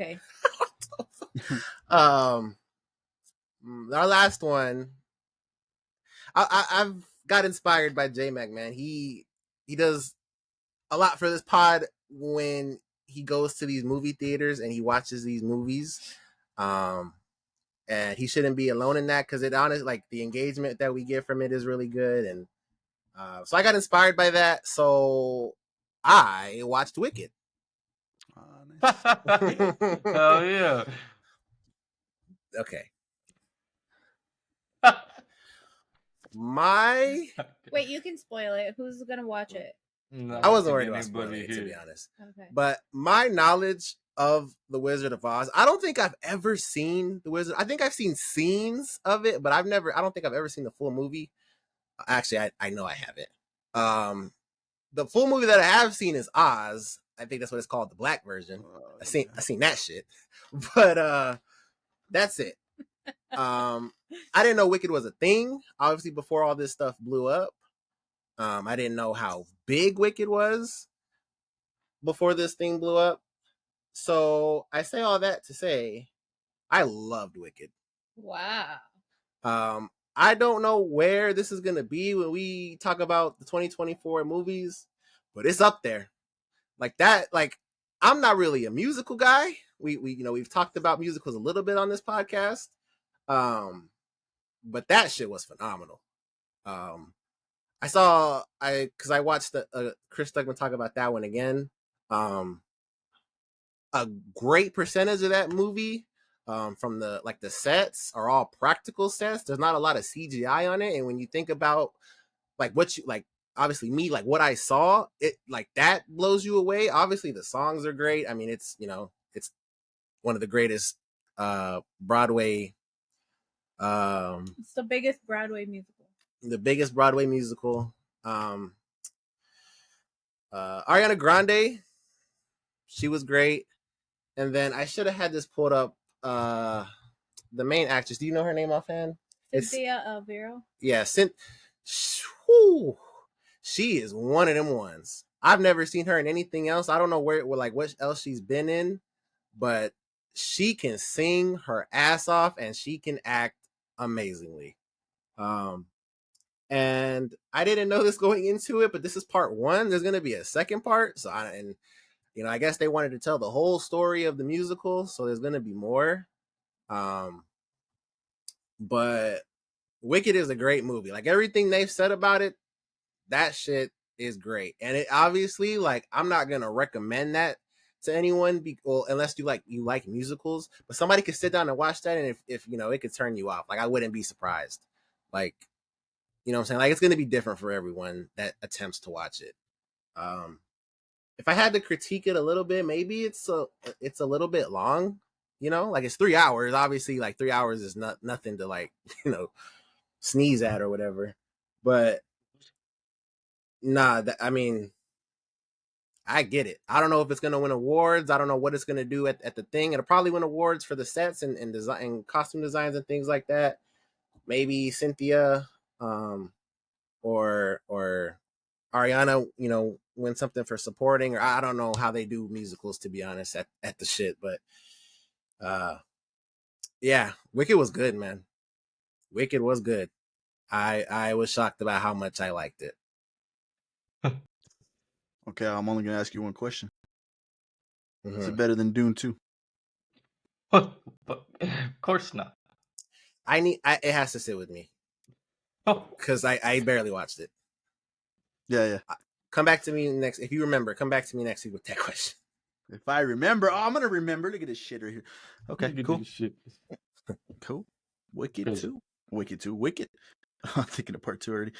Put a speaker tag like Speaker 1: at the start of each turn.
Speaker 1: Okay.
Speaker 2: Our last one. I've got inspired by J-Mac, man. He does a lot for this pod when he goes to these movie theaters and he watches these movies. And he shouldn't be alone in that because it honestly, like, the engagement that we get from it is really good. And so I got inspired by that. So I watched Wicked.
Speaker 3: Nice.
Speaker 4: Hell yeah.
Speaker 2: Okay. My
Speaker 1: Wait, you can spoil it. Who's gonna watch it?
Speaker 4: No,
Speaker 2: I wasn't worried
Speaker 4: think
Speaker 2: about spoiling
Speaker 4: anybody
Speaker 2: it, to
Speaker 4: here.
Speaker 2: be honest.
Speaker 1: Okay.
Speaker 2: But my knowledge of The Wizard of Oz, I don't think I've ever seen The Wizard. I think I've seen scenes of it, but I don't think I've ever seen the full movie. Actually, I know I haven't. The full movie that I have seen is Oz. I think that's what it's called, the black version. I seen that shit. But that's it. I didn't know Wicked was a thing, obviously, before all this stuff blew up. I didn't know how big Wicked was before this thing blew up. So I say all that to say I loved Wicked.
Speaker 1: Wow.
Speaker 2: I don't know where this is going to be when we talk about the 2024 movies, but it's up there. Like that, like, I'm not really a musical guy. We've talked about musicals a little bit on this podcast. But that shit was phenomenal. I watched Chris Stuckman talk about that one again. A great percentage of that movie, from the sets are all practical sets. There's not a lot of CGI on it. And when you think about obviously me, like what I saw, it like that blows you away. Obviously the songs are great. I mean, it's one of the greatest Broadway.
Speaker 1: It's the biggest Broadway musical.
Speaker 2: The biggest Broadway musical. Ariana Grande, she was great. And then I should have had this pulled up. The main actress. Do you know her name offhand?
Speaker 1: Cynthia Elvero.
Speaker 2: Yeah, she is one of them ones. I've never seen her in anything else. I don't know what else she's been in, but she can sing her ass off and she can act amazingly. And I didn't know this going into it, but this is part 1. There's going to be a second part. So I guess they wanted to tell the whole story of the musical. So there's going to be more. But Wicked is a great movie. Like, everything they've said about it, that shit is great. And it obviously, like, I'm not going to recommend that to anyone unless you like musicals, but somebody could sit down and watch that. And if it could turn you off, like, I wouldn't be surprised. Like, you know what I'm saying? Like, it's going to be different for everyone that attempts to watch it. If I had to critique it a little bit, maybe it's a little bit long, like, it's 3 hours. Obviously, like, 3 hours is nothing to, like, sneeze at or whatever. But nah, I mean, I get it. I don't know if it's going to win awards. I don't know what it's going to do at the thing. It'll probably win awards for the sets and design and costume designs and things like that. Maybe Cynthia, or Ariana, win something for supporting, or I don't know how they do musicals, to be honest, at the shit. But yeah, Wicked was good, man. Wicked was good. I was shocked about how much I liked it.
Speaker 3: Okay, I'm only gonna ask you one question.
Speaker 2: Mm-hmm.
Speaker 3: Is it better than Dune 2?
Speaker 4: But of course not.
Speaker 2: It has to sit with me.
Speaker 4: Oh,
Speaker 2: because I barely watched it.
Speaker 3: Yeah.
Speaker 2: Come back to me next. If you remember, come back to me next week with that question.
Speaker 3: If I remember, I'm gonna remember. Look at this shit right here. Okay, cool. Cool. Wicked 2. Wicked 2. Wicked. I'm thinking of part 2 already.